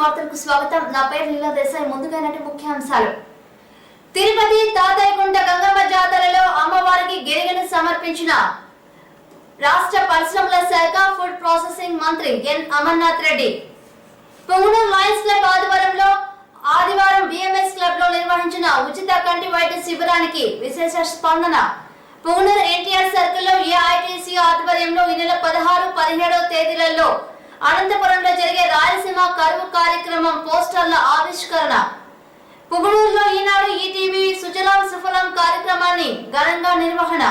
వార్తలకు స్వాగతం. నా పేరు లీలా దేశాయ్. ముందుగా ముఖ్యాంశాలు. తిరుపతి తాతయ్యగుంట గంగమ్మ జాతరలో అమ్మవారికి గిరిగిని సమర్పించిన రాష్ట్ర పరిశ్రమల శాఖ ఫుడ్ ప్రాసెసింగ్ మంత్రి ఎన్ అమర్నాథ్ రెడ్డి. పొంగనూరు లయన్స్ క్లబ్ ఆదివారం బిఎంఎస్ క్లబ్ లో నిర్వహించిన ఉచిత కంటి వైద్య శిబిరానికి విశేష స్పందన. పొంగనూరు ఎన్టీఆర్ సర్కిల్లో ఏఐటీసీ ఆధ్వర్యంలో ఈ నెల 16, 17వ తేదీలలో అనంతపురంలో జరిగే రాయలసీమ కరువు కార్యక్రమం పోస్టర్ల ఆవిష్కరణ. పొంగనూరులో ఈనాడు ఈటీవీ సుజలాం సుఫలాం కార్యక్రమాన్ని ఘనంగా నిర్వహణ.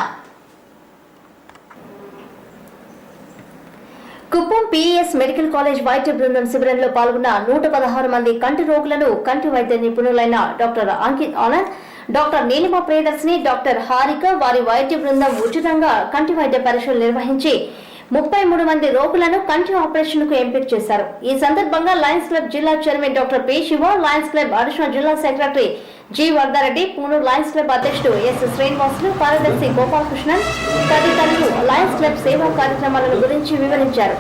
కుప్పం పిఎస్ మెడికల్ కాలేజ్ వైద్య బృందం శిబిరంలో పాల్గొన్న 116 మంది కంటి రోగులను కంటి వైద్య నిపుణులైన doctor Ankit Anand, doctor Neelima Priyadarshini, doctor Harika వారి వైద్య బృందం ఉచితంగా కంటి వైద్య పరీక్షలు నిర్వహించి 33 మంది రోగులను కంటి ఆపరేషన్ కు ఎంపిక చేశారు. ఈ సందర్భంగా లయన్స్ క్లబ్ జిల్లా chairman doctor P Siva, lions club additional జిల్లా secretary G Vardhareddy, Punuru lions club అధ్యక్షుడు ఎస్ శ్రీనివాసులు, కార్యదర్శి గోపాలకృష్ణన్ తదితరులు లయన్స్ క్లబ్ సేవా కార్యక్రమాలను గురించి వివరించారు.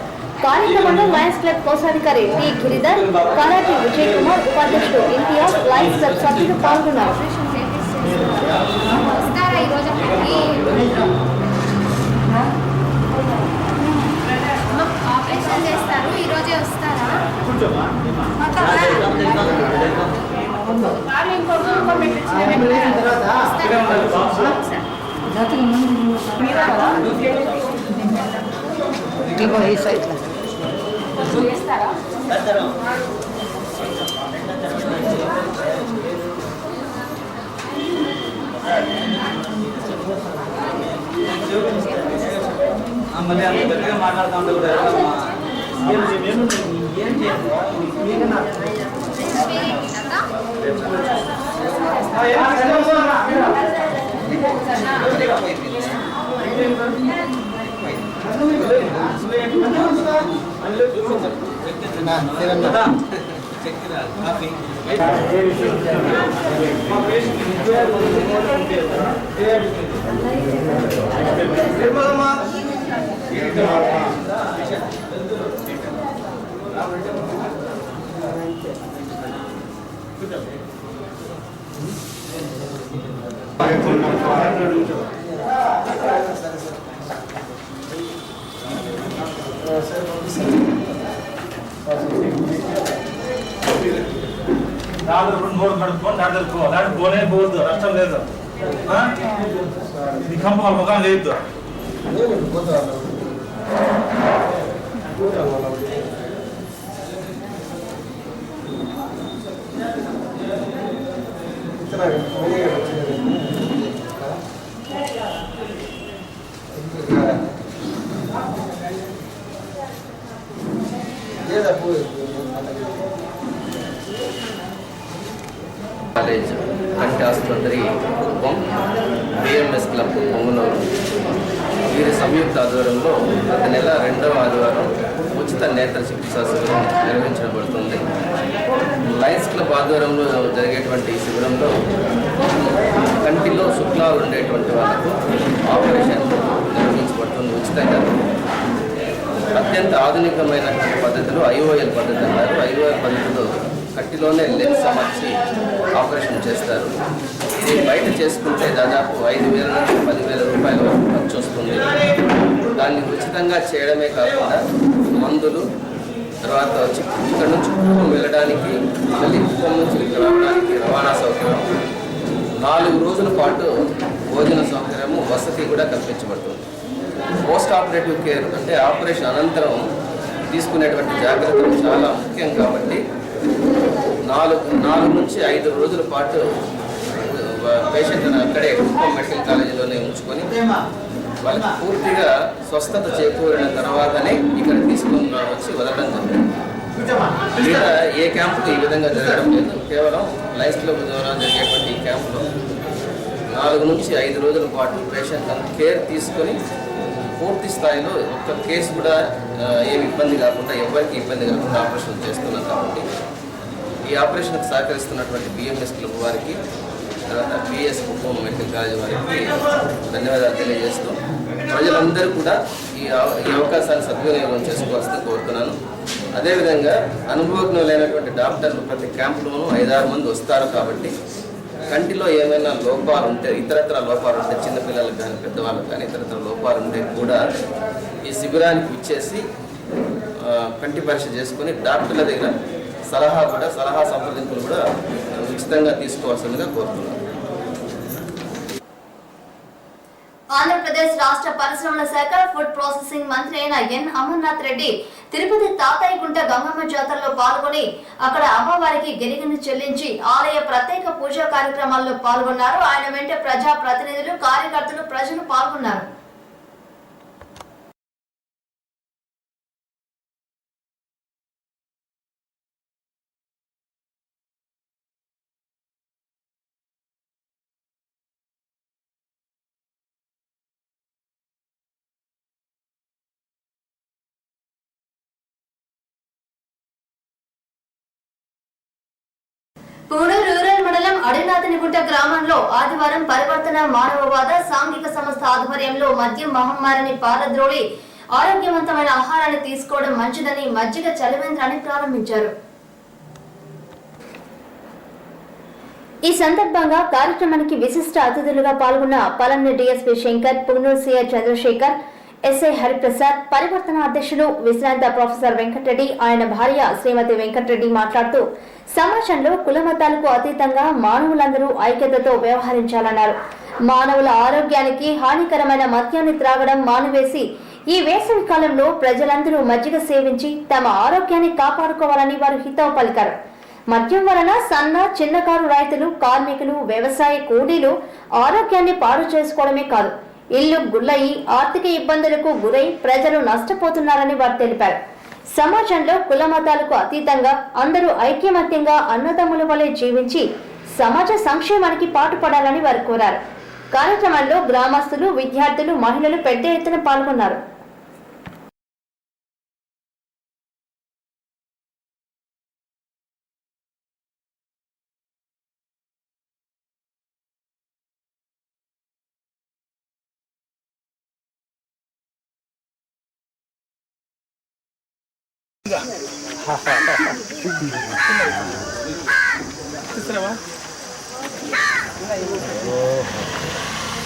కార్యక్రమంలో లయన్స్ క్లబ్ కోశాధికారి టి గిరిధర్, కరాటి విజయ్ కుమార్, ఉపాధ్యక్షుడు ఇంతియాజ్, లయన్స్ క్లబ్ సభ్యులు పాల్గొన్నారు. ఈ రోజే వస్తారా? మాట్లాడుతూ ఉంటే మూడు కడుక్కొని దాంట్లో పోనే పోవద్దు, నష్టం లేదు. ఇది కంప ముఖం లేదు. కాలేజ్ కంటి ఆసుపత్రి కుప్పం, బిఎంఎస్ క్లబ్ పొంగనూరు వీరి సంయుక్త ఆధ్వర్యంలో గత నెల 2వ ఆదివారం ఉచిత నేత్ర చికిత్సా శిబిరం నిర్వహించబడుతుంది. లయన్స్ క్లబ్ ఆధ్వర్యంలో జరిగేటువంటి ఈ శిబిరంలో కంటిలో శుక్లాలు ఉండేటువంటి వాళ్ళకు ఆపరేషన్ నిర్వహించబడుతుంది ఉచితంగా. అత్యంత ఆధునికమైనటువంటి పద్ధతిలో ఐఓఎల్ పద్ధతి అంటారు. ఐఓఎల్ పద్ధతిలో కంటిలోనే లెన్స్ అమర్చి ఆపరేషన్ చేస్తారు. ఇది బయట చేసుకుంటే దాదాపు 5,000 నుంచి 10,000 రూపాయల వరకు ఖర్చు వస్తుంది. దాన్ని ఉచితంగా చేయడమే కాకుండా మందులు, తర్వాత ఇక్కడ నుంచి కుప్పం వెళ్ళడానికి, మళ్ళీ కుప్పం నుంచి ఇక్కడ రావడానికి రవాణా సౌకర్యం, 4 రోజుల పాటు భోజన సౌకర్యము, వసతి కూడా కల్పించబడుతుంది. పోస్ట్ ఆపరేటివ్ కేర్ అంటే ఆపరేషన్ అనంతరం తీసుకునేటువంటి జాగ్రత్తలు చాలా ముఖ్యం కాబట్టి 4 నుంచి 5 రోజుల పాటు పేషెంట్ను అక్కడే కుప్పం మెడికల్ కాలేజీలోనే ఉంచుకొని వాళ్ళకి పూర్తిగా స్వస్థత చేకూరిన తర్వాతనే ఇక్కడ తీసుకొని వచ్చి వదలడం జరుగుతుంది. ఇక్కడ ఏ క్యాంపుకు ఈ విధంగా జరగడం లేదు. కేవలం లయన్స్ క్లబ్ ద్వారా జరిగేటువంటి ఈ క్యాంపులో 4 నుంచి 5 రోజుల పాటు పేషెంట్ కేర్ తీసుకొని పూర్తి స్థాయిలో ఒక్క కేసు కూడా ఏమి ఇబ్బంది కాకుండా, ఎవరికి ఇబ్బంది కాకుండా ఆపరేషన్ చేస్తున్నాం కాబట్టి ఈ ఆపరేషన్కి సహకరిస్తున్నటువంటి బిఎంఎస్ క్లబ్ వారికి, తర్వాత పిఎస్ కుప్పం మెడికల్ కాలేజ్ వారికి ధన్యవాదాలు తెలియజేస్తూ ప్రజలందరూ కూడా ఈ అవకాశాన్ని సద్వినియోగం చేసుకోవాల్సింది కోరుతున్నాను. అదేవిధంగా అనుభవజ్ఞులైనటువంటి డాక్టర్లు ప్రతి క్యాంపులోనూ 5-6 మంది వస్తారు కాబట్టి కంటిలో ఏమైనా లోపాలు ఉంటే, ఇతరత్ర లోపాలు ఉంటే, చిన్నపిల్లలకు కానీ పెద్దవాళ్ళకు కానీ ఇతరత్ర లోపాలు ఉంటే కూడా ఈ శిబిరానికి ఇచ్చేసి కంటి పరీక్ష చేసుకొని డాక్టర్ల దగ్గర సలహా సంప్రదింపులు కూడా ఉచితంగా తీసుకోవాల్సిందిగా కోరుతున్నాను. ఆంధ్రప్రదేశ్ రాష్ట్ర పరిశ్రమల శాఖ ఫుడ్ ప్రాసెసింగ్ మంత్రి అయిన ఎన్ అమర్నాథ్ రెడ్డి తిరుపతి తాతాయిగుంట గంగమ్మ జాతరలో పాల్గొని అక్కడ అమ్మవారికి గిరిగిని చెల్లించి ఆలయ ప్రత్యేక పూజా కార్యక్రమాల్లో పాల్గొన్నారు. ఆయన వెంట ప్రజా ప్రతినిధులు, కార్యకర్తలు, ప్రజలు పాల్గొన్నారు. పూడూరు రూరల్ మండలం అడినాథనిగుంట గ్రామంలో ఆదివారం పరివర్తన మానవవాద సాంఘిక సంస్థ ఆధ్వర్యంలో మద్యం మహమ్మారిని పారద్రోలి ఆరోగ్యవంతమైన ఆహారాన్ని తీసుకోవడం మంచిదని మజ్జిగ చలివేంద్రాన్ని ప్రారంభించారు. ఈ సందర్భంగా కార్యక్రమానికి విశిష్ట అతిథులుగా పాల్గొన్న Palamaner DSP Shankar, Punganur CI Chandrasekhar, SI Hariprasad, పరివర్తన అధ్యక్షుడు విశ్రాంత ప్రొఫెసర్ వెంకటరెడ్డి, ఆయన భార్య శ్రీమతి వెంకటరెడ్డి మాట్లాడుతూ సమాజంలో కులమతాలకు అతీతంగా మానవులందరూ ఐక్యతతో వ్యవహరించాలన్నారు. మానవుల ఆరోగ్యానికి హానికరమైన మద్యాన్ని త్రాగడం మానివేసి ఈ వేసవి కాలంలో ప్రజలందరూ మజ్జిగ సేవించి తమ ఆరోగ్యాన్ని కాపాడుకోవాలని వారు హితవు పలికారు. మద్యం వలన సన్న, చిన్నకారు రైతులు, కార్మికులు, వ్యవసాయ కూలీలు ఆరోగ్యాన్ని పాడు చేసుకోవడమే కాదు, ఇల్లు గుల్లయి ఆర్థిక ఇబ్బందులకు గురై ప్రజలు నష్టపోతున్నారని వారు తెలిపారు. సమాజంలో కులమతాలకు అతీతంగా అందరూ ఐక్యమత్యంగా అన్నదమ్ముల వలె జీవించి సమాజ సంక్షేమానికి పాటుపడాలని వారు కోరారు. కార్యక్రమంలో గ్రామస్తులు, విద్యార్థులు, మహిళలు పెద్ద ఎత్తున పాల్గొన్నారు.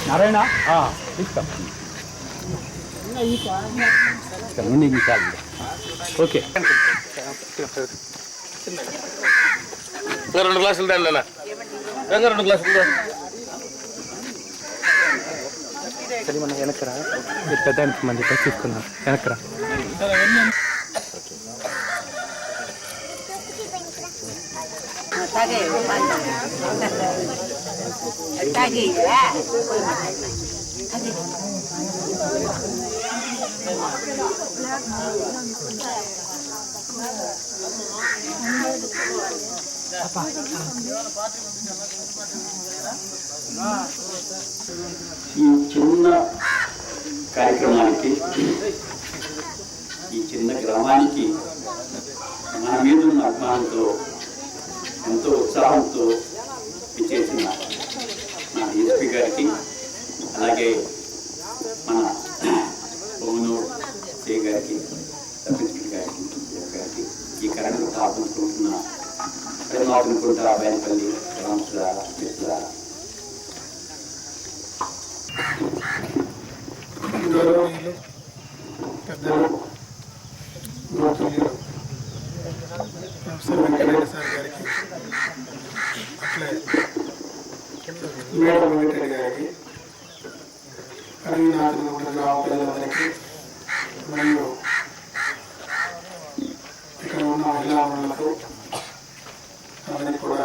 నారాయణ ఓకే 2 గ్లాసులు దాని 2 గ్లాసులు సరే మన వెనకరా పెద్దానికి మంది తీసుకున్నా వెనకరా ఈ చిన్న కార్యక్రమానికి, ఈ చిన్న గ్రామానికి మన మీద ఉన్న అభిమానంతో, ఎంతో ఉత్సాహంతో ఇచ్చేసిన మన ఎస్పీ గారికి, అలాగే మన పుంగనూరు సీ గారికి, సబ్ ఇన్స్పెక్టర్ గారికి, ఈ కరెంటు తాపనుకుంటున్న ప్రేమాతునుకుంటా బేనపల్లి గ్రామస్తుల మిత్రుల గౌరవనీయులు పెద్దలు ప్రొఫెసర్ వెంకటరెడ్డి సార్ గారికి, అట్లే మేడం వెంకటరెడ్డి గారికి, అడినాథనిగుంట గ్రామ ప్రజలందరికీ, మరియు ఇక్కడ ఉన్న మహిళామణులకు అందరికీ కూడా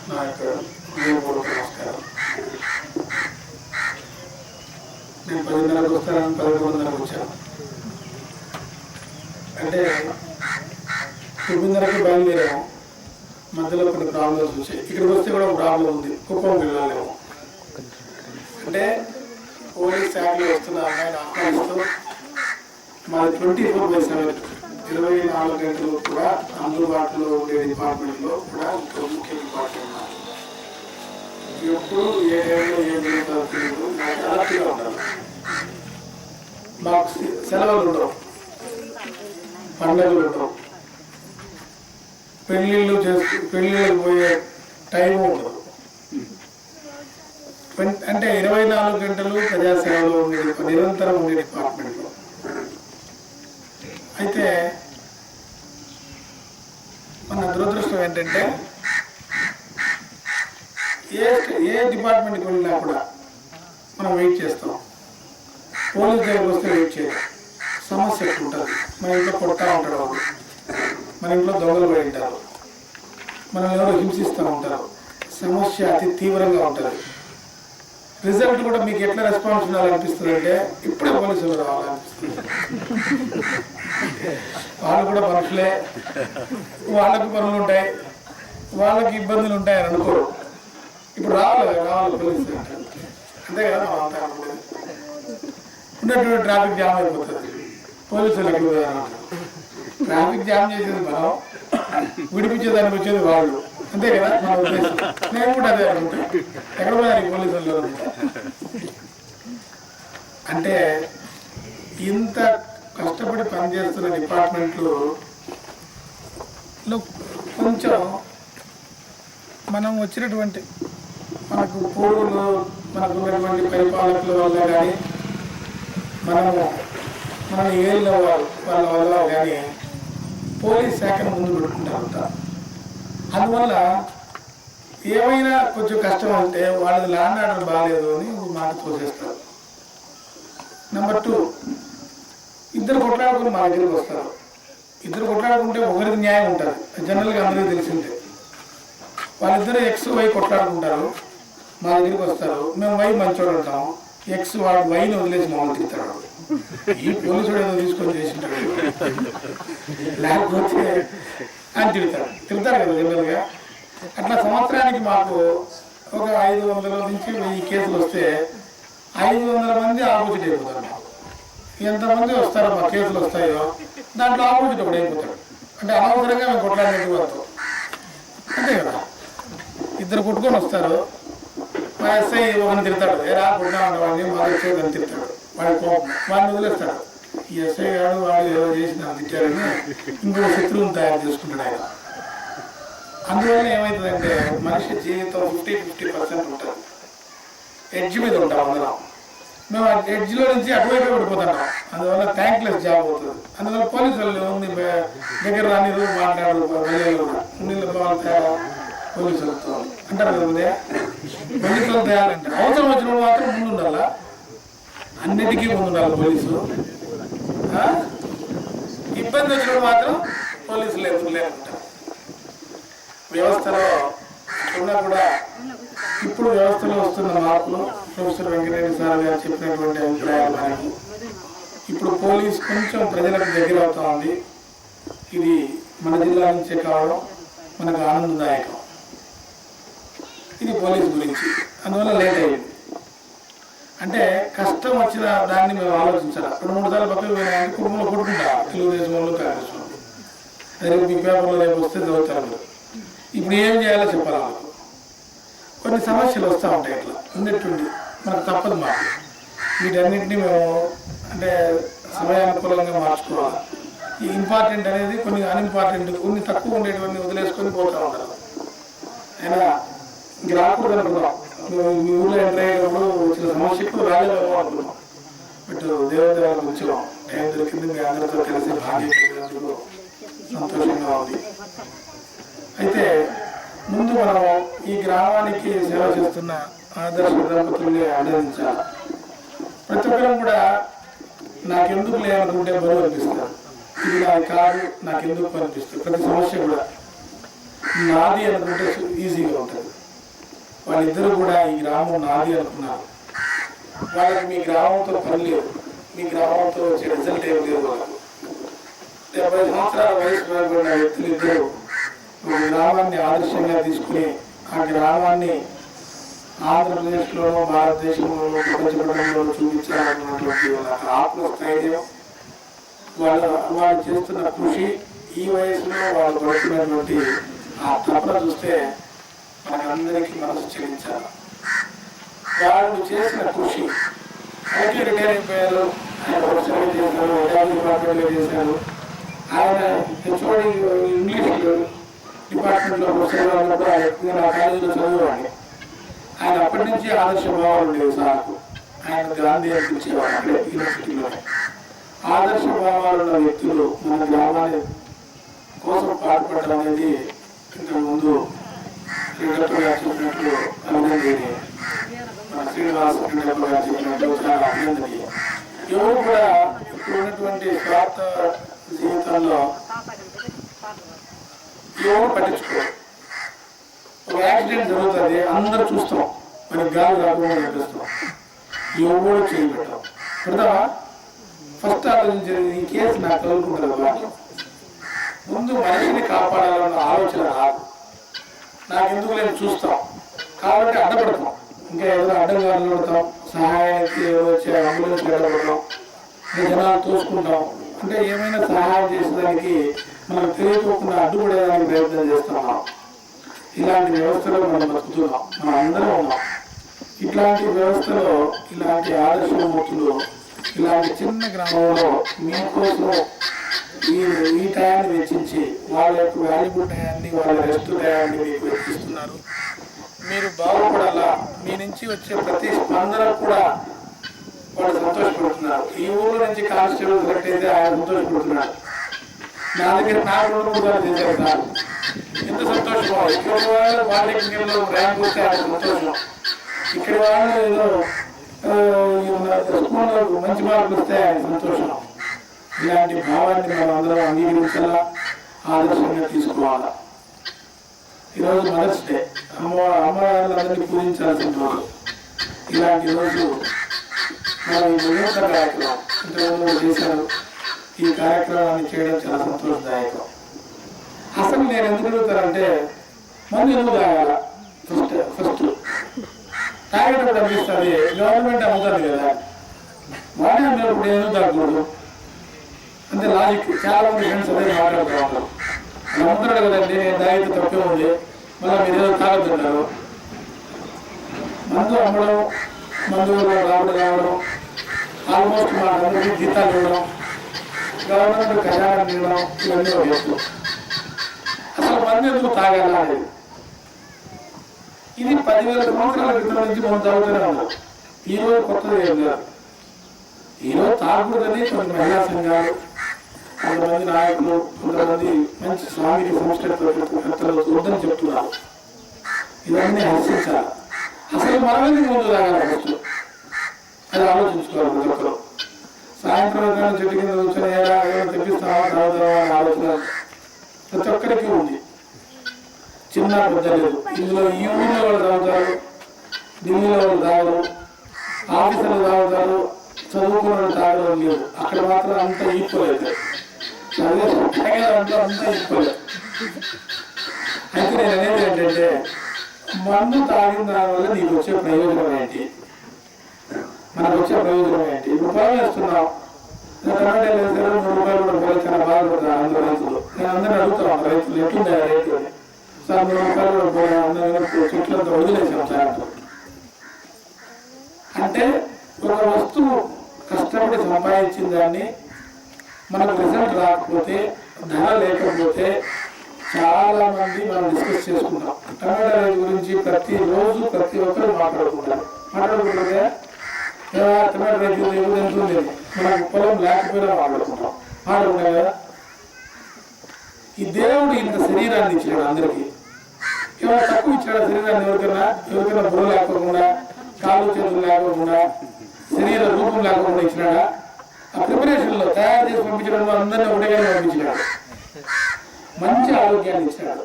నా యొక్క హృదయపూర్వక నమస్కారం. నేను 10:30కు వస్తాను, 11:30కు వచ్చాను. అంటే 9:30కి బయలుదేరాము. మధ్యలో కొన్ని ప్రాబ్లమ్స్ వచ్చాయి. ఇక్కడికి వస్తే కూడా ప్రాబ్లం ఉంది, కుప్పం వెళ్ళలేము. అంటే పోలీస్ శాఖలో వస్తున్న ఆయన ఆహ్వానిస్తూ మాది 24/7 24 గంటలు కూడా అందుబాటులో ఉండే డిపార్ట్మెంట్లో కూడా ముఖ్య డిపార్ట్మెంట్. ఎప్పుడు ఏ టైంలో ఏ జరుగుతుందో తెలియదు. నాకు అలర్ట్గా ఉండాలి. మాకు సెలవులు ఉండవు. పండుగలు ఉండవు, పెళ్ళిళ్ళకి పోయే టైం ఉండదు. అంటే 24 గంటలు ప్రజాసేవలో ఉండే నిరంతరం ఉండే డిపార్ట్మెంట్లో. అయితే మన దురదృష్టం ఏంటంటే ఏ డిపార్ట్మెంట్కి వెళ్ళినా కూడా మనం వెయిట్ చేస్తాం. పోలీస్ దగ్గరికి వస్తే వెయిట్ చేయడం. సమస్య ఎక్కువ ఉంటుంది. మన ఇంట్లో కొడతా ఉంటాడు వాడు, మన ఇంట్లో దొంగలు పడి ఉంటారు, మనల్ని ఎవరో హింసిస్తూ ఉంటారు. సమస్య అతి తీవ్రంగా ఉంటుంది. రిజల్ట్ కూడా మీకు ఎట్లా రెస్పాన్స్ ఉండాలనిపిస్తుంది అంటే ఇప్పుడే పోలీసులు రావాలనిపిస్తుంది. వాళ్ళు కూడా మనుషులే, వాళ్ళకు పనులు ఉంటాయి, వాళ్ళకి ఇబ్బందులు ఉంటాయని అనుకోరు. ఇప్పుడు రావాలి పోలీసులు అంతే కదా. మనం అంతా ఉన్నటువంటి ట్రాఫిక్ జామ్ అయిపోతుంది. పోలీసులు ఎక్కడ ట్రాఫిక్ జామ్ చేసేది మనం, విడిపించేదానికి వచ్చేది వాళ్ళు, అంతే కదా మన ఉద్దేశం. నేను కూడా అదే అనుకుంటా. ఎక్కడ పోయారు పోలీసులు అంటే ఇంత కష్టపడి పనిచేస్తున్న డిపార్ట్మెంట్లో కొంచెం మనం వచ్చినటువంటి మనకు పూర్వులు మనకు ఉన్నటువంటి పరిపాలకుల వల్ల కానీ మన ఏళ్ళ వాళ్ళ వల్ల కానీ పోలీస్ శాఖను ముందు పెట్టుకుంటారు. అందువల్ల ఏమైనా కొంచెం కష్టం అంటే వాళ్ళది ల్యాండ్ ఆర్డర్ బాగాలేదు అని మాట తోసేస్తారు. నెంబర్ 2, ఇద్దరు కొట్లాడుకుని మా దగ్గరికి వస్తారు. ఇద్దరు కొట్లాడుకుంటే ఒకరికి న్యాయం ఉంటుంది. జనరల్గా అందరికీ తెలిసిందే. వాళ్ళిద్దరు ఎక్స్ వై కొట్లాడుకుంటారు, మా దగ్గరికి వస్తారు. మేము వై మంచోడు ఉంటాం, ఎక్స్ వాడు వైని వదిలేసి మమ్మల్ని తిడతాడు. ఈ పోలీసుడు ఏదో తీసుకొని చేసింటాడు లేకపోతే అని తిడతారు కదా జనరల్గా. అట్లా సంవత్సరానికి మాకు ఒక 500 నుంచి 1000 కేసులు వస్తే 500 మంది ఆపోజిట్ అయిపోతారు. ఎంతమంది వస్తారో మా కేసులు వస్తాయో దాంట్లో ఆపోజిట్ ఒకటి అయిపోతాడు. అంటే అనవసరంగా మేము కొట్లాడినట్టు వస్తాం, అంతే కదా. ఇద్దరు కొట్టుకొని వస్తారు, మా ఎస్ఐ ఒకరిని తిడతాడు, ఏరా కొట్టినా వాడిని మా ఎస్ఐ అని తిడతాడు. వాడిని వదిలేస్తాడు. ఈ ఎస్ఐ గారు వాడు ఏదో చేసి నాకు తిట్టారని ఇంకో శత్రువుని తయారు చేసుకుంటాడు ఆయన. అందువల్ల ఏమవుతుందంటే మనిషి జీవితం 50-50% ఉంటుంది. ఎడ్జ్ మీద ఉంటాం అందరం. మేము ఆ ఎడ్జ్లో నుంచి అటువైపు పడిపోతున్నాం. అందువల్ల థ్యాంక్లెస్ జాబ్ అవుతుంది. అందువల్ల పోలీసు వాళ్ళు ఉంది దగ్గర రానిరు మాట్లాడరు, నీళ్ళు పోలీసులతో అంటారు కదా. పోలీసులు తేయాలంటే అవసరం వచ్చినప్పుడు మాత్రం ముందు ఉండాలా, అన్నిటికీ ముందు ఉండాలి పోలీసు. ఇబ్బంది వచ్చినప్పుడు మాత్రం పోలీసులు ఎదురు లేకుంటారు. వ్యవస్థలో ఉన్నా కూడా ఇప్పుడు వ్యవస్థలో వస్తున్న మార్పులు ప్రొఫెసర్ వెంకటరెడ్డి సార్ గారు చెప్పినటువంటి అభిప్రాయాలు మనకి ఇప్పుడు పోలీస్ కొంచెం ప్రజలకు దగ్గర అవుతా ఉంది. ఇది మన జిల్లా నుంచే కావడం మనకు ఆనందదాయకం. ఇది పోలీస్ గురించి. అందువల్ల లేట్ అయ్యింది. అంటే కష్టం వచ్చిన దాన్ని మేము ఆలోచించాలి. 2-3 సార్లు పక్కకు పోయినా కుటుంబంలో కొట్టుకుంటా తెలుగుదేశం వాళ్ళు కాంగ్రెస్ వాళ్ళు. రేపు మీ పేపర్లో రేపు వస్తే చదువుతారు. ఇప్పుడు ఏం చేయాలో చెప్పాలి. కొన్ని సమస్యలు వస్తూ ఉంటాయి. ఇట్లా ఉన్నట్టుండి మనకు తప్పదు. మాకు వీటన్నింటినీ మేము అంటే సమయానుకూలంగా మార్చుకోవాలి. ఈ ఇంపార్టెంట్ అనేది కొన్ని అన్ఇంపార్టెంట్, కొన్ని తక్కువ ఉండేటువంటి వదిలేసుకొని పోతూ ఉంటారు. అయినా ఇంక రాకూడదు అనుకున్నాం. మీ ఊళ్ళో ఎంటర్ అయ్యేటప్పుడు వచ్చిన సమస్యకు రాలేదేమో అనుకున్నాం. బట్ దేవదేవాలకు వచ్చాం. టైం దొరికింది. మీ అందరితో కలిసి భాగ్యం కలిగినందుకు సంతోషంగా ఉంది. అయితే ముందు మనం ఈ గ్రామానికి సేవ చేస్తున్న ఆదర్శ దంపతుల్ని అభినందించాలి. ప్రతి ఒక్కరం కూడా నాకెందుకు లేదనుకుంటే బరువు అనిపిస్తారు. ఇది నా కాదు, నాకెందుకు అనిపిస్తుంది. ప్రతి సమస్య కూడా నాది అనుకుంటే ఈజీగా ఉంటుంది. వాళ్ళిద్దరూ కూడా ఈ గ్రామం నాది అనుకున్నారు. వాళ్ళకి మీ గ్రామంతో పని లేదు, మీ గ్రామంతో వచ్చే రిజల్ట్ ఏం లేదు. వాళ్ళకు 70 సంవత్సరాల వయసు పడిన వ్యక్తులు ఇద్దరు ఒక గ్రామాన్ని ఆదర్శంగా తీసుకుని ఆ గ్రామాన్ని ఆంధ్రప్రదేశ్లోనూ భారతదేశంలో ప్రపంచపటంలో చూపించాలన్నటువంటి వాళ్ళ ఆత్మస్థైర్యం, వాళ్ళు చేస్తున్న కృషి, ఈ వయసులో వాళ్ళు పడుతున్నటువంటి ఆ తపన చూస్తే మనకందరికీ మనసు చెల్లించాలి. వాళ్ళు చేసిన కృషి అయితే రిటైర్ అయిపోయారు, ఆయన ప్రొఫెసర్గా చేశారు, డిపార్ట్మెంట్లో చేశారు, ఆయన హెచ్ఓడి ఇంగ్లీష్ డిపార్ట్మెంట్లో ప్రొఫెసర్గా ఉన్నప్పుడు ఆయన నా కాలేజీలో చదివేవాడిని. ఆయన అప్పటి నుంచి ఆదర్శ భావాలు ఉండేవి సార్కు. ఆయన గాంధీ అనిపించేవాడు అక్కడే యూనివర్సిటీలో. ఆదర్శ భావాలు ఉన్న వ్యక్తులు మన గ్రామాన్ని కోసం పాటుపడడం అనేది ఇంతకుముందు శ్రీడప్ప గారు చెప్పినట్లు అభినందనీయం. మన శ్రీనివాస్ శ్రీడప్ప గారు చెప్పినట్లు చాలా అభినందనీయం. ఎవరు కూడా ఇప్పుడు ఉన్నటువంటి స్వార్థ జీవితంలో ఎవరు పట్టించుకోరు. ఒక యాక్సిడెంట్ జరుగుతుంది, అందరూ చూస్తాం, మనకి గాలి రాకుండా కనిపిస్తాం, ఎవరు చేయబెట్టాం. పెడతావా? ఫస్ట్ ఆలోచించేది ఈ కేసు నాకు తగులుకుంటుంది కదా. ముందు మనిషిని కాపాడాలన్న ఆలోచన రాదు. నాకెందుకు నేను చూస్తాం కాబట్టి అడ్డపడతాం, ఇంకా ఏదో అడ్డంగా నిలబడతాం, సహాయానికి ఏదో వచ్చే అంబులెన్స్ నిలబడతాం, జనాలు తోసుకుంటాం. అంటే ఏమైనా సహాయం చేసేదానికి మనం తెలియకోకుండా అడ్డుపడేదానికి ప్రయత్నం చేస్తున్నాం. ఇలాంటి వ్యవస్థలో మనం బతుకుతున్నాం, మనం అందరం ఉన్నాం. ఇట్లాంటి వ్యవస్థలో ఇలాంటి ఆదర్శమూర్తులు ఇలాంటి చిన్న గ్రామంలో మీకోసం ఈ టయాన్ని వెచ్చించి వాళ్ళ యొక్క వాల్యుబుల్ టయాన్ని, వాళ్ళ రెస్ట్ టయాన్ని మీకు వెచ్చిస్తున్నారు. మీరు బాగుపడాలా, మీ నుంచి వచ్చే ప్రతి స్పందన కూడా వాళ్ళు సంతోషపడుతున్నారు. ఈ ఊళ్ళో నుంచి కానిస్టేబుల్ సెలెక్ట్ అయితే ఆయన సంతోషపడుతున్నాడు. నా దగ్గర నా 2-3 సార్లు చేశారు సార్, ఎంత సంతోషమో. ఇక్కడ వాళ్ళు వాళ్ళ ర్యాంక్ వస్తే ఆయన సంతోషం. ఇక్కడ వాళ్ళు ఏదో స్కూల్లో మంచి మార్కులు వస్తే ఆయన సంతోషం. ఇలాంటి భావాన్ని మనం అందరం అంగీకరించాలా, ఆదర్శంగా తీసుకోవాలా. ఈరోజు మదర్స్ డే, అమ్మవాళ్ళందరినీ పూజించాల్సిన రోజు. ఇలాంటి రోజు మనం ఈ వినూత్న కార్యక్రమం ఇంతకుముందు చేశారు. ఈ కార్యక్రమాన్ని చేయడం చాలా సంతోషదాయకం. అసలు నేను ఎందుకు అడుగుతానంటే, మందు ఎందుకు తాగాల? ఫస్ట్ తాగేటప్పుడు అనిపిస్తుంది గవర్నమెంట్ అమ్ముతుంది కదా, వాడే అమ్మేటప్పుడు ఎందుకు తాగకూడదు అంటే లాజిక్. చాలా మంది ఫ్రెండ్స్ అదే మాట్లాడుతూ ఉంటారు. అమ్ముతున్నాడు కదండి, నేను తాగితే తప్పే ఉంది, మళ్ళీ మీరు ఏదో తాగుతుంటారు. మందు అమ్మడం, మందు రావడం, ఆల్మోస్ట్ మా అందరికీ జీతాలు ఇవ్వడం, గవర్నమెంట్ ఖజానా ఇవ్వడం, ఇవన్నీ చేస్తాం. అసలు మందు ఎందుకు తాగాల అనేది ఇది 10,000 సంవత్సరాల క్రితం నుంచి మనం తాగుతూనే ఉన్నాం. ఈరోజు కొత్తది ఏం కాదు. ఈరోజు తాగకూడదని కొన్ని మహిళా సంఘాలు, కొంతమంది నాయకులు, కొంతమంది మంచి స్వామికి సంస్కృతులు వద్దని చెప్తున్నారు. ఇవన్నీ హర్షించాలి. అసలు మనమే ముందు తాగాలి ఫస్ట్, అది ఆలోచించుకోవాలి ప్రతి ఒక్కరు. సాయంత్రం చెట్టు కింద కూర్చొని ఏమైనా తెప్పిస్తామా తాగుతామా అని ఆలోచన ప్రతి ఒక్కరికి ఉంది. చిన్న పెద్ద లేదు. ఇందులో ఈ ఊళ్ళో వాళ్ళు తాగుతారు, ఢిల్లీలో వాళ్ళు తాగరు, ఆఫీసులు తాగుతారు, చదువుకున్న వాళ్ళు తాగడం లేదు. అక్కడ మాత్రం అంతా ఈక్వల్ అవుతాయి. తాగేదంతా అంతా ఈక్వల్. అయితే నేను అనేది ఏంటంటే, మందు తాగిన దానివల్ల నీకు వచ్చే ప్రయోజనం ఏంటి, మనకు వచ్చే ప్రయోజనం ఏంటి? ఇప్పుడు పొలం వేస్తున్నాం, టమాటాలు వేసారు, 3 రూపాయలు కూడా పొలం చాలా బాధపడతారు అందరూ రైతులు. నేను అందరినీ అడుగుతాను, రైతులు ఎట్లుంది రేటు అని. సార్ 3 రూపాయలు కూడా పోయినా అందరూ చెట్లంతా వదిలేసాం సార్. అంటే ఒక వస్తువు కష్టపడి సంపాదించిన దాన్ని మనకు రిజల్ట్ రాకపోతే, ధర లేకపోతే చాలా మంది మనం డిస్కస్ చేసుకుంటాం. టమాటా రైతు గురించి ప్రతిరోజు ప్రతి ఒక్కరు మాట్లాడుకుంటారు. మాట్లాడుకుంటే టమాటా రైతు ఎంత లేదు, మనకు పొలం లేకపోయినా మాట్లాడుకుంటాం కదా. ఈ దేవుడు ఇంత శరీరాన్ని ఇచ్చాడు అందరికీ. ఏమైనా తక్కువ ఇచ్చాడు శరీరాన్ని? ఎవరికైనా బుర్ర లేకోకుండా, కాళ్ళు చేతులు లేకోకుండా, శరీర రూపం లేకుండా ఇచ్చినాడా? ఆ ప్రిపరేషన్లో తయారు చేసి పంపించడంలో అందరినీ ఒకటిగా పంపించినాడు. మంచి ఆరోగ్యాన్ని ఇచ్చినాడు.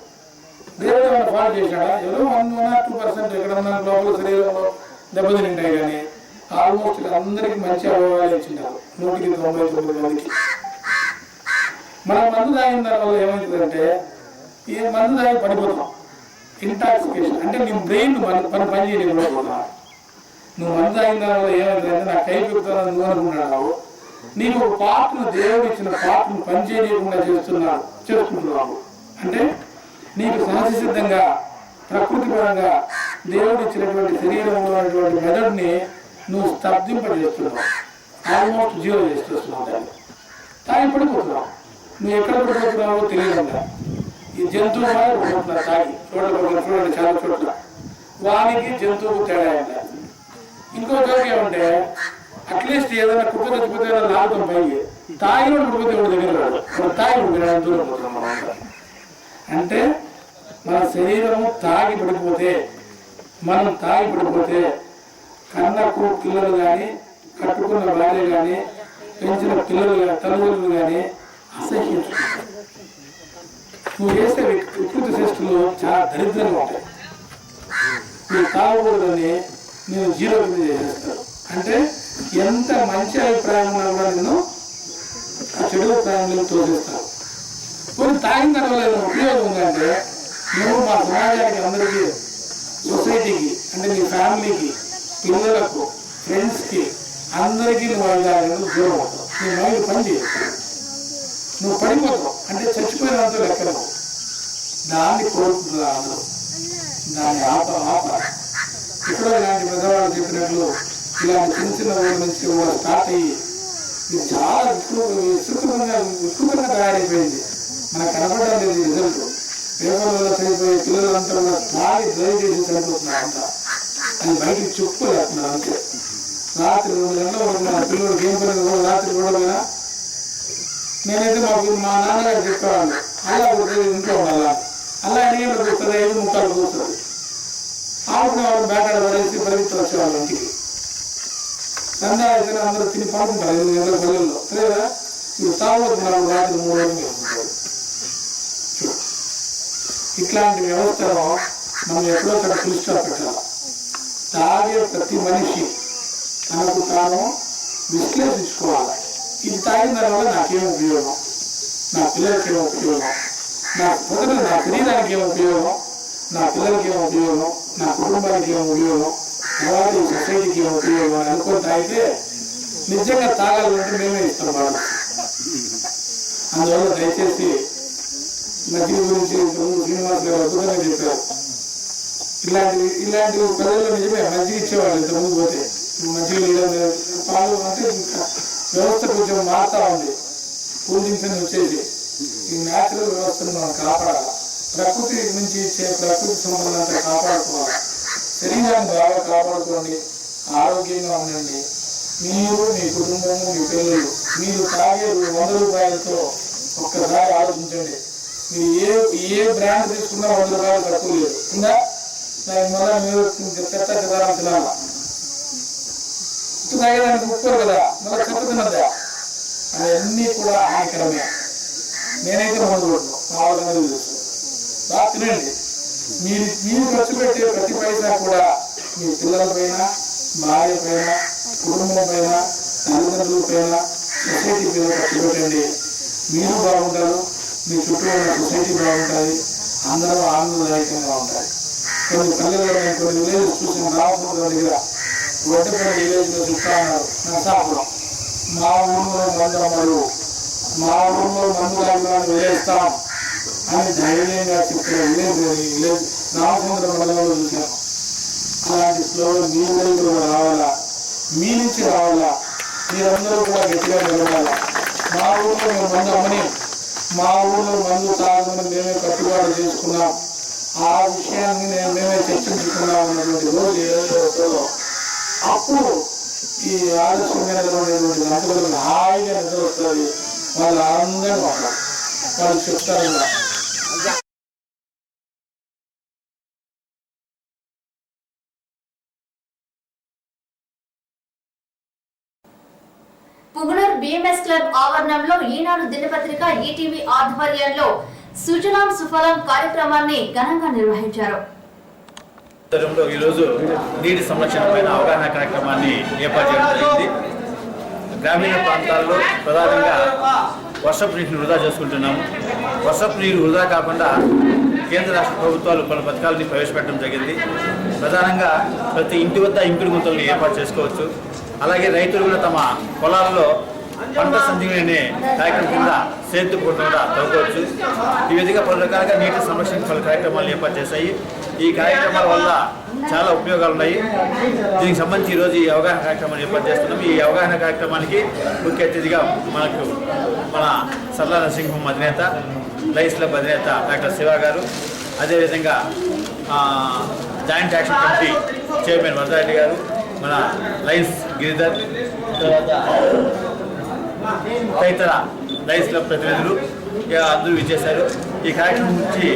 దేవుడు ఏమైనా ఫాలో చేసినాడా? ఏదో 1-2% ఎక్కడన్నా లోపల శరీరంలో దెబ్బతిని ఉంటాయి, కానీ ఆల్మోస్ట్ అందరికీ మంచి అవయవాలు ఇచ్చినారు. 199 మందికి. మనం మందు తాగిన దానివల్ల ఏమవుతుందంటే, ఈ మందు తాగి పడిపోతాం. ఇంటాక్సికేషన్ అంటే నీ బ్రెయిన్ పని చేయలేకుండా పోతున్నావు. నువ్వు మందు తాగిన దానివల్ల ఏమవుతుందంటే, నాకు కై పెరుగుతున్నా నువ్వు అనుకుంటున్నావు. నీకు ఒక పార్ట్ను, దేవుడు ఇచ్చిన పార్ట్ను పని చేయకుండా చేసుకుంటున్నావు. అంటే నీకు సహజసిద్ధంగా, ప్రకృతి పరంగా దేవుడు ఇచ్చినటువంటి శరీరంలో ఉన్నటువంటి మెదడుని నువ్వు స్తబ్దింపజేస్తున్నావు, ఆల్మోస్ట్ జీరో చేస్తున్నావు. దాన్ని తాగి పడిపోతున్నావు. నువ్వు ఎక్కడ పడిపోతున్నావో తెలియదు. ఈ జంతువు పడిపోతున్నారు తాగి చూడండి చాలా చోట్ల వానికి జంతువు తేడా అంట. ఇంకో చోటు ఏమంటే అట్లీస్ట్ ఏదైనా కుక్క చచ్చిపోతే లాభం పైకి తాగి పడిపోతే ఎవరి దగ్గర రాడు, తాగి దూరం పోతున్నాం మనం. అంటే మన శరీరము తాగి పడిపోతే, మనం తాగి పడిపోతే కన్నకు పిల్లలు కానీ, కట్టుకున్న భార్య కానీ, పెంచిన పిల్లలు కానీ, తల్లిదండ్రులు కానీ అసహ్యించుకుంటారు. నువ్వు చేసే వికృతి చేష్టలు చాలా దరిద్రంగా ఉంటాయి. నువ్వు తాగకూడదని నేను 0 చేసేస్తాను. అంటే ఎంత మంచి అభిప్రాయం ఉన్నా కూడా నేను ఆ చెడు అభిప్రాయం తోసేస్తాను. కొన్ని తాగిన తర్వాత ఉపయోగం ఉందంటే నువ్వు మా సమాజానికి అందరికీ, సొసైటీకి, అంటే నీ ఫ్యామిలీకి, పిల్లలకు, ఫ్రెండ్స్కి అందరికీ నువ్వు 5-6 దూరం అవుతావు. నీ మైండ్ పని చేస్తావు, నువ్వు పడిపోతావు. అంటే చచ్చిపోయినంత లెక్కను దాన్ని కోరుకుంటున్నా అందరూ, దాన్ని ఆప. ఇప్పుడు ఇలాంటి పెద్దవాళ్ళు చెప్పినట్లు ఇలాంటి చిన్న చిన్న ఊళ్ళ నుంచి కూడా స్టార్ట్ అయ్యి ఇది చాలా విస్తృతంగా తయారైపోయింది. మనకు కనపడలేదు రిజల్ట్. పేపర్లలో చనిపోయే పిల్లలంతా కూడా తాగి డ్రైవ్ చేసి చనిపోతున్నారు. అంతా అది బయటికి చెప్పుకోలేస్తున్నారు. అంతే రాత్రి 2 గంటల వరకు మన పిల్లలకి ఏం పని రాత్రి చూడమైనా నేనైతే మా నాన్నగారు చెప్పేవాళ్ళు అలా కొడుతుంది ఇంట్లో ఉండాలి. అలా ఎన్ని కూర్చొని 5:45 కూర్చొని ఆవుకునే వాళ్ళు బేటాడ పడేసి పరిగెత్తి వచ్చేవాళ్ళు ఇంటికి. సంధ్యా అయితే అందరూ తిని పడుకుంటారు 5 గంటల పల్లెల్లో. లేదా ఇవి తాగుతున్నారు రాత్రి 3 గంటలకు వెళ్తుంటారు. ఇట్లాంటి వ్యవస్థలో మనం ఎప్పుడో అక్కడ దృష్టి పెట్టాలి. తాగే ప్రతి మనిషి తనకు తాను విశ్లేషించుకోవాలి. ఇది తాగిన తర్వాత నాకేం ఉపయోగం, నా పిల్లలకి ఏమో ఉపయోగం, నా శరీరానికి ఏమో ఉపయోగం, నా పిల్లలకి ఏమో ఉపయోగం, నా కుటుంబానికి ఏమో ఉపయోగం, తర్వాత ఈ సొసైటీకి ఏమో ఉపయోగం అని అనుకుని తాగితే నిజంగా తాగాలంటే మేమే ఇస్తాం వాళ్ళు. అందువల్ల దయచేసి మధ్య గురించి శ్రీనివాస్ గారు అద్భుతంగా చెప్పారు. ఇలాంటి ప్రజల్లో నిజమే మజ్జిగ ఇచ్చేవాళ్ళు ఇంతకుముందు పోతే. మజ్జిగ పాలు అంటే వ్యవస్థ కొంచెం మారుతా ఉంది. పూజించని వచ్చేసి ఈ న్యాచురల్ వ్యవస్థను మనం కాపాడాలి. ప్రకృతి నుంచి ఇచ్చే ప్రకృతి సంబంధాన్ని కాపాడుకోవాలి. శరీరాన్ని బాగా కాపాడుకోండి, ఆరోగ్యంగా ఉండండి. మీరు, మీ కుటుంబము, మీ పిల్లలు, మీరు తాగే 100 రూపాయలతో ఒక్కసారి ఆలోచించండి. మీరు ఏ బ్రాండ్ తీసుకున్నా 100 రూపాయలు తక్కువ లేదు. ఉందా? దానివల్ల మీరు చెత్త చెదారం తినాలా? ఉప్పు తాగేదానికి ఉప్పు కదా, మళ్ళీ చెత్త తినద్దా? అవన్నీ కూడా హానికరమే. నేనైతే మొదలుపెట్టాను, మా వాళ్ళ చూస్తాను. బాగా తినండి. మీరు ఖర్చు పెట్టే ప్రతి పైసా కూడా మీ పిల్లల పైన, భార్య పైన, కుటుంబం పైన, తల్లిదండ్రుల పైన, సొసైటీ పైన ఖర్చు పెట్టండి. మీరు బాగుంటారు, మీ చుట్టూ ఉన్న సొసైటీ బాగుంటుంది, అందరూ ఆనందదాయకంగా ఉంటాయి. కొన్ని పల్లెల్లో నేను కొన్ని విలేజ్ చూసిన రామపురం దగ్గర వడ్డపల్లి విలేజ్లో చూస్తా ఉన్నారు. నరసాపురం, మా ఊళ్ళో మందు అమ్మరు, మా ఊళ్ళో మందు కాకుండా విలేస్తాం అని ధైర్యంగా చెప్పిన విలేజ్ రామచంద్ర మండలంలో చూసాను. అలాంటి స్లోగా మీ ఊళ్ళో కూడా రావాలా, మీ నుంచి రావాలా, మీరందరూ కూడా గట్టిగా నిలబడాలా. మా ఊళ్ళో మేము మందు అమ్మని, మా ఊళ్ళో మందు తాగమని మేమే కట్టుబాటు చేసుకున్నాం, ఆ విషయాన్ని మేమే చర్చించుకున్నాం అన్నటువంటి రోజు ఏదైతే వస్తుందో అప్పుడు ఈ ఆలస్యమైనటువంటి దంపతులకు హాయిగా నిద్ర వస్తుంది. వాళ్ళు ఆనందంగా ఉంటారు. వాళ్ళు చెప్తారు కూడా. పుగునూరు బిఎంఎస్ క్లబ్ ఆవరణంలో ఈనాడు దినపత్రిక ఈటీవీ ఆధ్వర్యంలో సుజలాం సుఫలాం కార్యక్రమాన్ని ఘనంగా నిర్వహించారు. ఈరోజు నీటి సంరక్షణ పైన అవగాహన కార్యక్రమాన్ని ఏర్పాటు చేయడం జరిగింది. గ్రామీణ ప్రాంతాల్లో ప్రధానంగా వర్షపు నీటిని వృధా చేసుకుంటున్నాము. వర్షపు నీరు వృధా కాకుండా కేంద్ర రాష్ట్ర ప్రభుత్వాలు పలు పథకాలని ప్రవేశపెట్టడం జరిగింది. ప్రధానంగా ప్రతి ఇంటి వద్ద ఇంకుడు గుంతలను ఏర్పాటు చేసుకోవచ్చు. అలాగే రైతులు కూడా తమ పొలాల్లో పంట సంజీవని అనే కార్యక్రమం కింద సేద్యపు పంట కూడా తవ్వుకోవచ్చు. ఈ విధంగా పలు రకాలుగా నీటి సంరక్షణ పలు కార్యక్రమాలు ఏర్పాటు చేశాయి. ఈ కార్యక్రమాల వల్ల చాలా ఉపయోగాలు ఉన్నాయి. దీనికి సంబంధించి ఈరోజు ఈ అవగాహన కార్యక్రమాన్ని ఏర్పాటు చేస్తున్నాం. ఈ అవగాహన కార్యక్రమానికి ముఖ్య అతిథిగా మన సర్లా నరసింహం అధినేత, లయన్స్ క్లబ్ అధినేత డాక్టర్ శివ గారు, అదేవిధంగా joint action committee chairman Varada Reddy గారు, మన లయన్స్ గిరిధర్, తర్వాత తదితర లయన్స్ క్లబ్ ప్రతినిధులు అందరూ విచ్చేశారు. ఈ కార్యక్రమం గురించి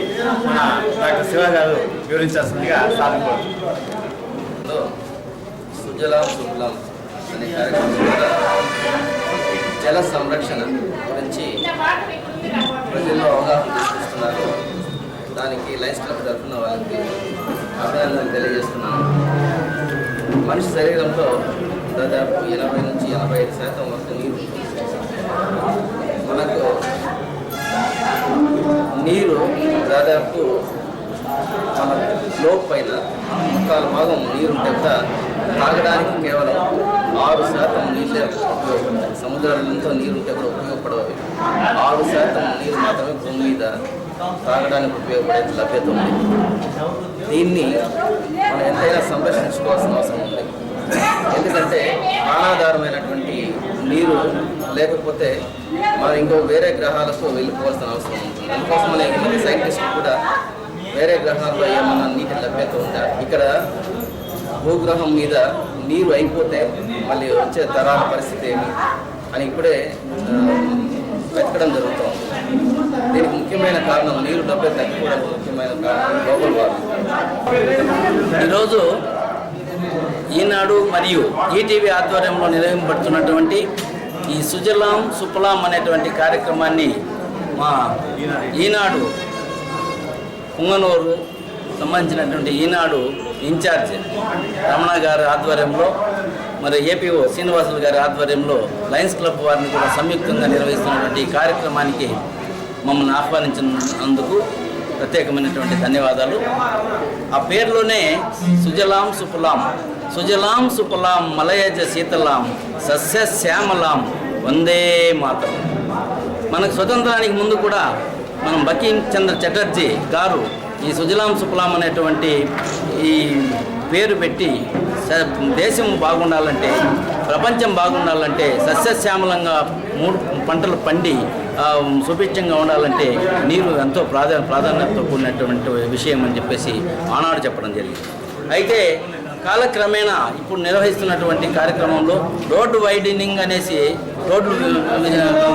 మన డాక్టర్ శివ గారు వివరించాల్సిందిగా సాధించారు. సుజలాం సుఫలాం అనే కార్యక్రమం ద్వారా జల సంరక్షణ గురించి ప్రజల్లో అవగాహన తీసుకొస్తున్నారు. దానికి లయన్స్ క్లబ్ తరఫున వాళ్ళకి అభినందనలు తెలియజేస్తున్నాను. మనిషి శరీరంలో దాదాపు 80 నుంచి 85% వరకు నీరు ఉంటుంది. మనకు నీరు దాదాపు మన లోపు పైన 3/4 భాగం నీరుంటే కూడా తాగడానికి కేవలం 6% నీళ్ళే ఉపయోగపడతాయి. సముద్రాలతో నీరుంటే కూడా ఉపయోగపడవు. 6% నీరు మాత్రమే భూమి మీద తాగడానికి ఉపయోగపడే లభ్యత ఉంది. దీన్ని మనం ఎంతైనా సంరక్షించుకోవాల్సిన అవసరం ఉంది. ఎందుకంటే ప్రాణాధారమైనటువంటి నీరు లేకపోతే మనం ఇంకో వేరే గ్రహాలకు వెళ్ళిపోవాల్సిన అవసరం ఉంటుంది. అందుకోసమనే ఈ సైంటిస్టులు కూడా వేరే గ్రహాల్లో ఏమన్నా నీటి లభ్యత ఉందా, ఇక్కడ భూగ్రహం మీద నీరు అయిపోతే మళ్ళీ వచ్చే తరాల పరిస్థితి ఏమి అని ఇప్పుడే వెతకడం జరుగుతుంది. దీనికి ముఖ్యమైన కారణం నీరు లభ్యత తగ్గిపోవడానికి ముఖ్యమైన కారణం గ్లోబల్ వార్మింగ్. ఈరోజు ఈనాడు మరియు ఈటీవీ ఆధ్వర్యంలో నిర్వహింపబడుతున్నటువంటి ఈ సుజలాం సుఫలాం అనేటువంటి కార్యక్రమాన్ని మా ఈనాడు పుంగనూరు సంబంధించినటువంటి ఈనాడు ఇన్ఛార్జ్ రమణ గారి ఆధ్వర్యంలో, మరి ఏపీఓ శ్రీనివాసులు గారి ఆధ్వర్యంలో లయన్స్ క్లబ్ వారిని కూడా సంయుక్తంగా నిర్వహిస్తున్నటువంటి ఈ కార్యక్రమానికి మమ్మల్ని ఆహ్వానించినందుకు ప్రత్యేకమైనటువంటి ధన్యవాదాలు. ఆ పేరులోనే సుజలాం సుఫలాం, సుజలాం సుఫలాం మలయజ శీతలాం సస్య శ్యామలాం వందే మాతరం. మనకు స్వతంత్రానికి ముందు కూడా మనం బంకిం చంద్ర చటర్జీ గారు ఈ సుజలాం సుఫలాం అనేటువంటి ఈ పేరు పెట్టి దేశం బాగుండాలంటే, ప్రపంచం బాగుండాలంటే, సస్యశ్యామలంగా 3 పంటలు పండి సుభిక్షంగా ఉండాలంటే నీరు ఎంతో ప్రాధాన్యతతో కూడినటువంటి విషయం అని చెప్పేసి ఆనాడు చెప్పడం జరిగింది. అయితే కాలక్రమేణా ఇప్పుడు నిర్వహిస్తున్నటువంటి కార్యక్రమంలో రోడ్డు వైడనింగ్ అనేసి రోడ్లు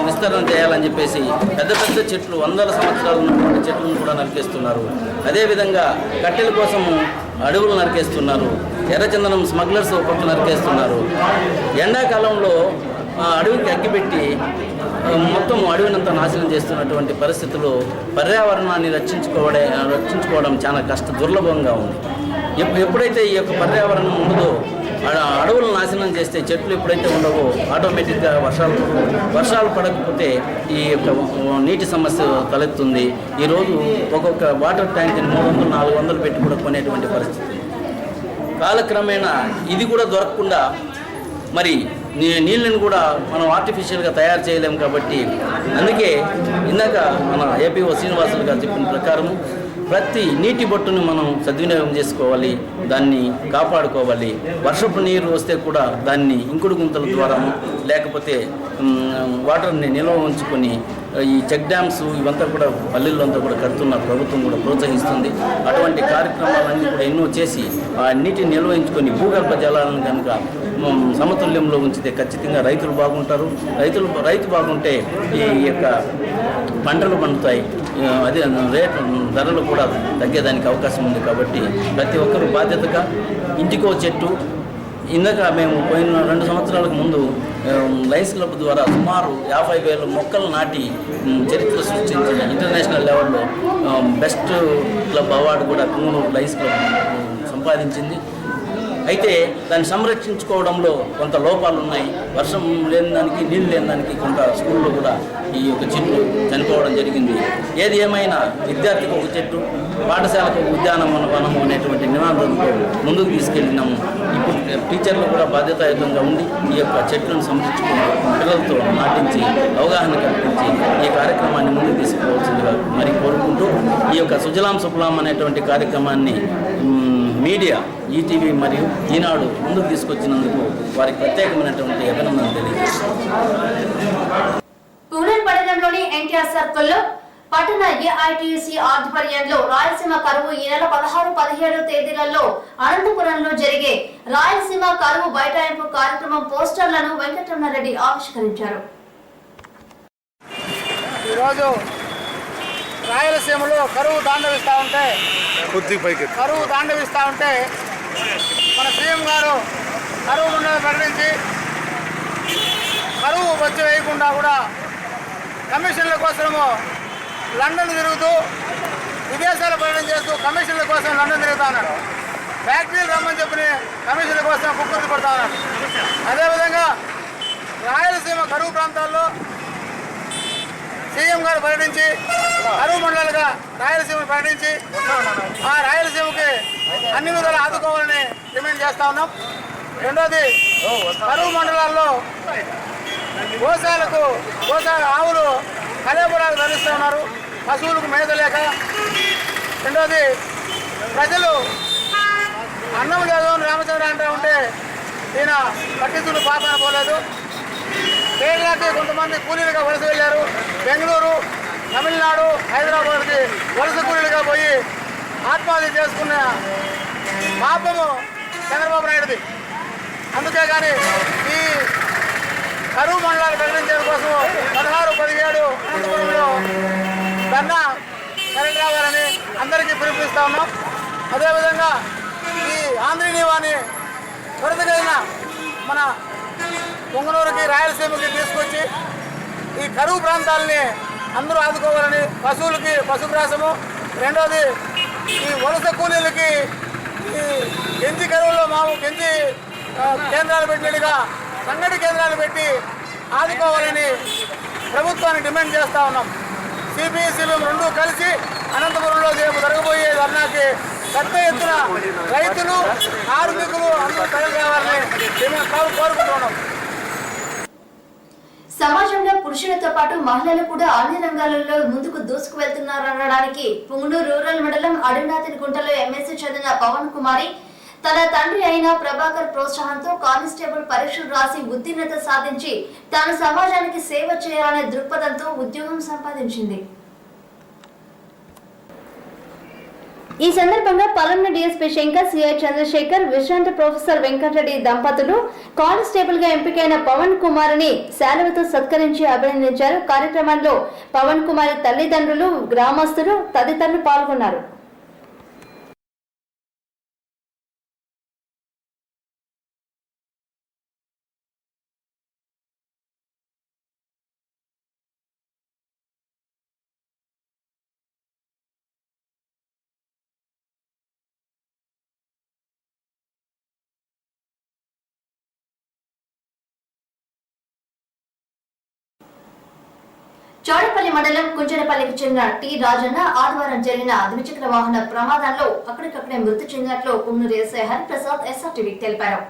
విస్తరణ చేయాలని చెప్పేసి పెద్ద పెద్ద చెట్లు, 100ల సంవత్సరాలు ఉన్నటువంటి చెట్లను కూడా నరికేస్తున్నారు. అదేవిధంగా కట్టెల కోసము అడవులు నరికేస్తున్నారు. ఎర్రచందనం స్మగ్లర్స్ పట్టు నరికేస్తున్నారు. ఎండాకాలంలో అడవికి అగ్గిపెట్టి మొత్తం అడవినంతా నాశనం చేస్తున్నటువంటి పరిస్థితుల్లో పర్యావరణాన్ని రక్షించుకోవడం చాలా దుర్లభంగా ఉంది. ఎప్పుడైతే ఈ యొక్క పర్యావరణం ఉండదో, అడవులను నాశనం చేస్తే, చెట్లు ఎప్పుడైతే ఉండవో ఆటోమేటిక్గా వర్షాలు పడకపోతే ఈ యొక్క నీటి సమస్య తలెత్తుంది. ఈరోజు ఒక్కొక్క వాటర్ ట్యాంక్ని 300-400 పెట్టి కూడా కొనేటువంటి పరిస్థితి. కాలక్రమేణా ఇది కూడా దొరకకుండా మరి నీళ్ళని కూడా మనం ఆర్టిఫిషియల్గా తయారు చేయలేము. కాబట్టి అందుకే ఇందాక మన ఏపీఓ శ్రీనివాసులు గారు చెప్పిన ప్రకారము ప్రతి నీటి బొట్టును మనం సద్వినియోగం చేసుకోవాలి, దాన్ని కాపాడుకోవాలి. వర్షపు నీరు వస్తే కూడా దాన్ని ఇంకుడు గుంతల ద్వారా లేకపోతే వాటర్ని నిల్వ ఉంచుకొని ఈ చెక్ డ్యామ్స్ ఇవంతా కూడా పల్లెల్లో అంతా కూడా కడుతున్న ప్రభుత్వం కూడా ప్రోత్సహిస్తుంది. అటువంటి కార్యక్రమాలన్నీ కూడా ఎన్నో చేసి ఆ నీటిని నిల్వహించుకొని భూగర్భ జలాలను కనుక సమతుల్యంలో ఉంచితే ఖచ్చితంగా రైతులు బాగుంటారు. రైతు బాగుంటే ఈ యొక్క పంటలు పండుతాయి. అదే ధరలు కూడా తగ్గేదానికి అవకాశం ఉంది. కాబట్టి ప్రతి ఒక్కరూ బాధ్యతగా ఇంటికో చెట్టు. ఇందాక మేము పోయిన 2 సంవత్సరాలకు ముందు లయన్స్ క్లబ్ ద్వారా సుమారు 50,000 మొక్కలు నాటి చరిత్ర సృష్టించిన ఇంటర్నేషనల్ లెవెల్లో బెస్ట్ క్లబ్ అవార్డు కూడా పుంగనూరు లయన్స్ క్లబ్ సంపాదించింది. అయితే దాన్ని సంరక్షించుకోవడంలో కొంత లోపాలు ఉన్నాయి. వర్షం లేని దానికి, నీళ్ళు లేని దానికి కొంత స్కూల్లో కూడా ఈ యొక్క చెట్లు చనిపోవడం జరిగింది. ఏది ఏమైనా విద్యార్థికి ఒక చెట్టు, పాఠశాలకు ఒక ఉద్యానవనము అనేటువంటి నినాదం సిద్ధాంతంతో ముందుకు తీసుకెళ్ళినాము. ఇప్పుడు టీచర్లు కూడా బాధ్యతాయుతంగా ఉండి ఈ యొక్క చెట్లను సంరక్షించుకుని పిల్లలతో నాటించి అవగాహన కల్పించి ఈ కార్యక్రమాన్ని ముందుకు తీసుకుపోవాల్సిందిగా మరి కోరుకుంటూ ఈ యొక్క సుజలాం సుఫలాం అనేటువంటి కార్యక్రమాన్ని మీడియా ఈటీవీ మరియు ఈనాడు ముందుకు తీసుకొచ్చినందుకు వారికి ప్రత్యేకమైనటువంటి అభినందనలు తెలియజేస్తున్నారు. పూనర్ పట్టణంలోని ఎన్టీఆర్ సర్కిల్లో పట్టణ ఏఐటీయూసీ ఆధ్వర్యంలో రాయలసీమ కరువు ఈ నెల 16, 17 తేదీలలో అనంతపురంలో జరిగే రాయలసీమ కరువు బైఠాయింపు కార్యక్రమం పోస్టర్లను వెంకటరమణారెడ్డి ఆవిష్కరించారు. ఈరోజు రాయలసీమలో కరువు తాండవిస్తూ ఉంటే మన సీఎం గారు కరువు మండలి ప్రకటించి కరువు వచ్చి వేయకుండా కూడా కమిషన్ల కోసము లండన్ తిరుగుతూ విదేశాల పర్యటన చేస్తూ కమిషన్ల కోసం లండన్ తిరుగుతూ ఉన్నాడు. ఫ్యాక్టరీలు రమ్మని చెప్పిన కమిషన్ల కోసం కుక్కర్తి పడుతూ ఉన్నాడు. అదేవిధంగా రాయలసీమ కరువు ప్రాంతాల్లో సీఎం గారు పర్యటించి కరువు మండలాలుగా రాయలసీమను ప్రకటించి ఆ రాయలసీమకి అన్ని విధాలు ఆదుకోవాలని డిమాండ్ చేస్తూ ఉన్నాం. రెండోది, కరువు మండలాల్లో గోశాల ఆవులు కలేపురాలు ధరిస్తూ ఉన్నారు, పశువులకు మేత లేక. రెండోది, ప్రజలు అన్నం లేదు అని రామచంద్ర అంటూ ఉంటే ఈయన పట్టించుడు పాపాన పోలేదు. కేరళకి కొంతమంది కూలీలుగా వలస వెళ్ళారు. బెంగళూరు, తమిళనాడు, హైదరాబాద్కి వలస కూలీలుగా పోయి ఆత్మహత్య చేసుకున్న పాపము చంద్రబాబు నాయుడుది. అందుకే కానీ ఈ కరువు మండలాలు ప్రకటించడం కోసం 16, 17 అనంతపురంలో ధర్నా కరెంట్ రావాలని అందరికీ పిలుపునిస్తా ఉన్నాం. అదేవిధంగా ఈ ఆంధ్రనీవాని త్వరితగైన మన పొంగనూరుకి రాయలసీమకి తీసుకొచ్చి ఈ కరువు ప్రాంతాలని అందరూ ఆదుకోవాలని, పశువులకి పశుగ్రాసము. రెండోది, ఈ వలస కూలీలకి ఈ గెంజి కరువులో గెంజి కేంద్రాలు పెట్టినట్టుగా సంఘటి కేంద్రాలు పెట్టి ఆదుకోవాలని ప్రభుత్వాన్ని డిమాండ్ చేస్తూ ఉన్నాం. సిపిఐ, సిపిఎం రెండూ కలిసి అనంతపురంలో రేపు జరగబోయే ధర్నాకి పెద్ద ఎత్తున రైతులు, కార్మికులు అందరూ తరలి రావాలని కోరుకుంటున్నాం. సమాజంలో పురుషులతో పాటు మహిళలు కూడా అన్ని రంగాలలో ముందుకు దూసుకు వెళ్తున్నారనడానికి పుంగనూరు రూరల్ మండలం అడుగునాథన్గుంటలో ఎమ్మెల్సీ చదివిన పవన్ కుమారి తన తండ్రి అయిన ప్రభాకర్ ప్రోత్సాహంతో కానిస్టేబుల్ పరీక్షలు రాసి ఉత్తీర్ణత సాధించి తాను సమాజానికి సేవ చేయాలనే దృక్పథంతో ఉద్యోగం సంపాదించింది. ఈ సందర్భంగా పలమన డీఎస్పీ శంకర్, సిఐ చంద్రశేఖర్, విశ్రాంత ప్రొఫెసర్ వెంకటరెడ్డి దంపతులు కానిస్టేబుల్ గా ఎంపికైన పవన్ కుమార్ని శాలువతో సత్కరించి అభినందించారు. కార్యక్రమంలో పవన్ కుమార్ తల్లిదండ్రులు, గ్రామస్తులు తదితరులు పాల్గొన్నారు. చౌడపల్లి మండలం కుంజరపల్లికి చెందిన టి రాజన్న ఆదివారం జరిగిన ద్విచక్ర వాహన ప్రమాదంలో అక్కడికక్కడే మృతి చెందినట్లు పుంగనూరు ఎస్ఐ హరిప్రసాద్ ఎస్ఆర్టీవీకి తెలిపారు.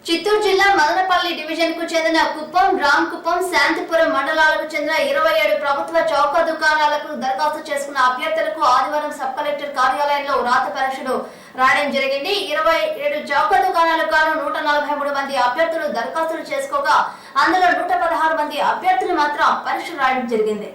చిత్తూరు జిల్లా మదనపల్లి డివిజన్ కు చెందిన కుప్పం, రాంకుప్పం, శాంతిపురం మండలాలకు చెందిన 27 ప్రభుత్వ చౌక దుకాణాలకు దరఖాస్తు చేసుకున్న అభ్యర్థులకు ఆదివారం సబ్ కలెక్టర్ కార్యాలయంలో రాత పరీక్షలు రాయడం జరిగింది. 27 చౌక దుకాణాలకు గాను 143 మంది అభ్యర్థులు దరఖాస్తులు చేసుకోగా అందులో 116 మంది అభ్యర్థులు మాత్రం పరీక్షలు రాయడం జరిగింది.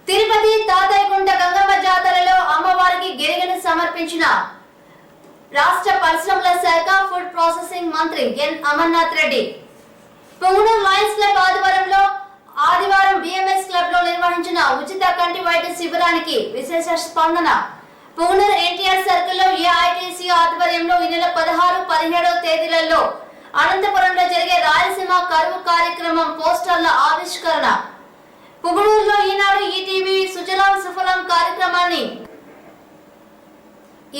తిరుపతి సమర్పించిన రాష్ట్ర పరిశ్రమల శాఖ ఫుడ్ ప్రాసెసింగ్ మంత్రి ఎన్ అమర్నాథ్ రెడ్డి. పొంగనూరు లయన్స్ క్లబ్ ఆదివారం బిఎంఎస్ క్లబ్ లో నిర్వహించిన ఉచిత కంటి వైద్య శిబిరానికి విశేష స్పందన. పొంగనూరు ఎన్టీఆర్ సర్కిల్ లో ఏఐటీసీ ఆధ్వర్యంలో ఈ నెల 16, 17వ తేదీలలో అనంతపురంలో జరిగే రాయలసీమ కరువు కార్యక్రమం పోస్టర్ల ఆవిష్కరణ. పొంగనూరులో ఈనాడు ఈటీవీ సుజలాం సుఫలాం కార్యక్రమాన్ని.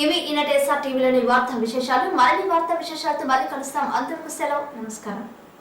ఇవి ఈనాటి ఎస్ఆర్ టీవీలోని వార్తా విశేషాలు. మరిన్ని వార్తా విశేషాలతో మళ్ళీ కలుస్తాం. అందరికీ సెలవు. నమస్కారం.